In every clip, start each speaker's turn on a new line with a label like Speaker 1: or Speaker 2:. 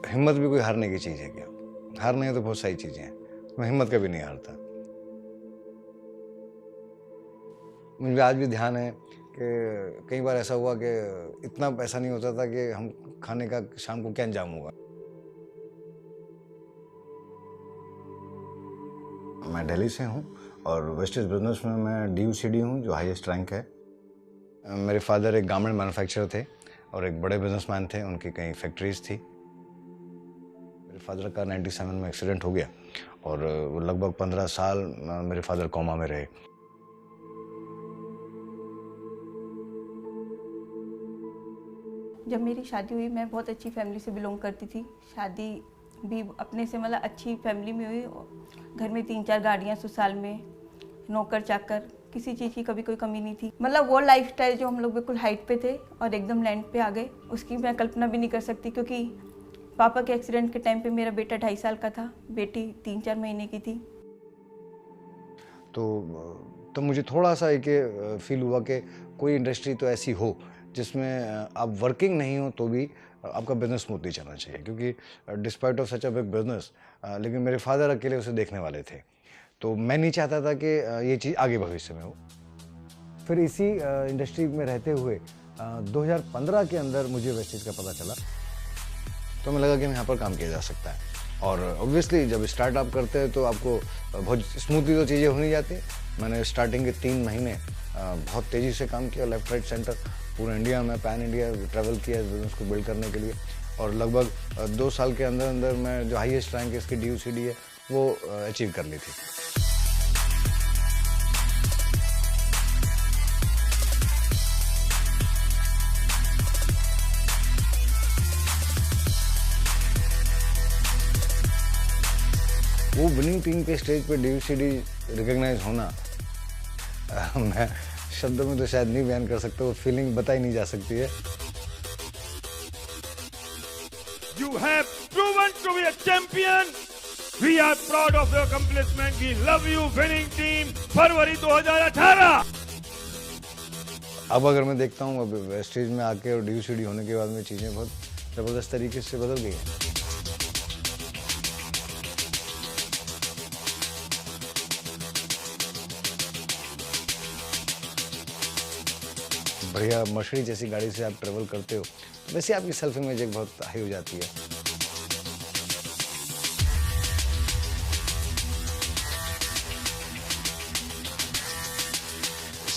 Speaker 1: हिम्मत भी कोई हारने की चीज़ है क्या? हारने हैं तो बहुत सारी चीज़ें हैं, मैं हिम्मत कभी नहीं हारता। मुझे आज भी ध्यान है कि कई बार ऐसा हुआ कि इतना पैसा नहीं होता था कि हम खाने का शाम को क्या इंतजाम होगा। मैं दिल्ली से हूँ और वेस्टेज बिजनेस में मैं DUCD हूँ, जो हाईएस्ट रैंक है। मेरे फादर एक गारमेंट मैन्युफैक्चरर थे और एक बड़े बिजनेसमैन थे, उनकी कई फैक्ट्रीज थी। मेरे फादर का 97 में एक्सीडेंट हो गया और वो लगभग 15 साल मेरे फादर कोमा में रहे।
Speaker 2: जब मेरी शादी हुई, मैं बहुत अच्छी फैमिली से बिलोंग करती थी। शादी भी अपने से मतलब अच्छी फैमिली में हुई। घर में 3-4 गाड़ियाँ ससुराल में, नौकर चाकर, किसी चीज़ की कभी कोई कमी नहीं थी। मतलब वो लाइफस्टाइल जो हम लोग बिल्कुल हाइट पे थे और एकदम लैंड पे आ गए, उसकी मैं कल्पना भी नहीं कर सकती। क्योंकि पापा के एक्सीडेंट के टाइम पे मेरा बेटा 2.5 साल का था, बेटी 3-4 महीने की थी।
Speaker 1: तो मुझे थोड़ा सा एक फील हुआ कि कोई इंडस्ट्री तो ऐसी हो जिसमें आप वर्किंग नहीं हो तो भी आपका बिजनेस स्मूथली चलना चाहिए। क्योंकि despite of such a big business, लेकिन मेरे फादर अकेले उसे देखने वाले थे, तो मैं नहीं चाहता था कि ये चीज़ आगे भविष्य में हो। फिर इसी इंडस्ट्री में रहते हुए 2015 के अंदर मुझे वेस्टेज का पता चला, तो मैं लगा कि यहाँ पर काम किया जा सकता है। और ऑब्वियसली जब स्टार्टअप करते हैं तो आपको बहुत स्मूथली तो चीज़ें हो नहीं जाती। मैंने स्टार्टिंग के 3 महीने बहुत तेज़ी से काम किया, लेफ्ट राइट सेंटर पूरे इंडिया में, पैन इंडिया ट्रैवल किया इस बिज़नेस को बिल्ड करने के लिए। और लगभग 2 साल के अंदर अंदर मैं जो हाईएस्ट रैंक इसकी DUCD है वो अचीव कर ली थी। वो विनिंग टीम के स्टेज पे DUCD रिकॉग्नाइज होना, मैं शब्दों में तो शायद नहीं बयान कर सकता, वो फीलिंग बताई नहीं जा सकती है।
Speaker 3: You have proven to be a champion. We are proud of your accomplishment. We love you, winning team. फरवरी 2018।
Speaker 1: अब अगर मैं देखता हूँ अब वेस्टेज में आके और DUCD होने के बाद में चीज़ें बहुत ज़बरदस्त तरीके से बदल गई हैं। बढ़िया मर्सिडीज जैसी गाड़ी से आप ट्रेवल करते हो, वैसे आपकी सेल्फ इमेज एक बहुत हाई हो जाती है।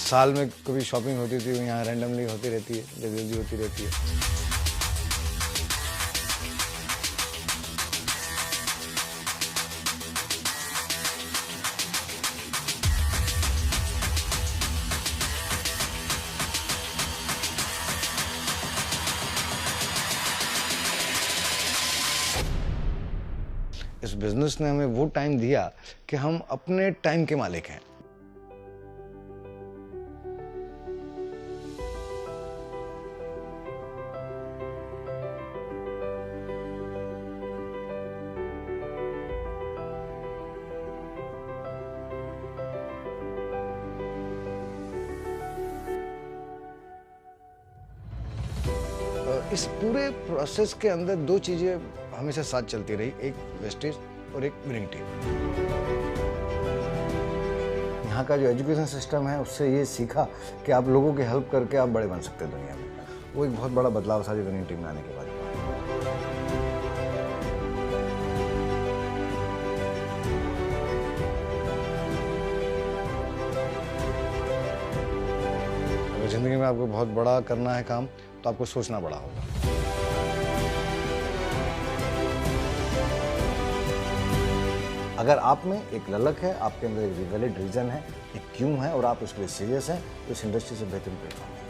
Speaker 1: साल में कभी शॉपिंग होती थी, यहाँ रैंडमली होती रहती है, जल्दी होती रहती है। इस बिजनेस ने हमें वो टाइम दिया कि हम अपने टाइम के मालिक हैं। इस पूरे प्रोसेस के अंदर 2 चीज़ें हमेशा साथ चलती रही, एक वेस्टेज और एक विनिंग टीम। यहाँ का जो एजुकेशन सिस्टम है उससे ये सीखा कि आप लोगों की हेल्प करके आप बड़े बन सकते हैं दुनिया में। वो एक बहुत बड़ा बदलाव था जो विनिंग टीम में आने के बाद। अगर ज़िंदगी में आपको बहुत बड़ा करना है काम, तो आपको सोचना बड़ा होगा। अगर आप में एक ललक है, आपके अंदर एक वैलिड रीजन है, एक क्यों है और आप उसके लिए सीरियस हैं, तो इस इंडस्ट्री से बेहतरीन प्लेटफॉर्म है।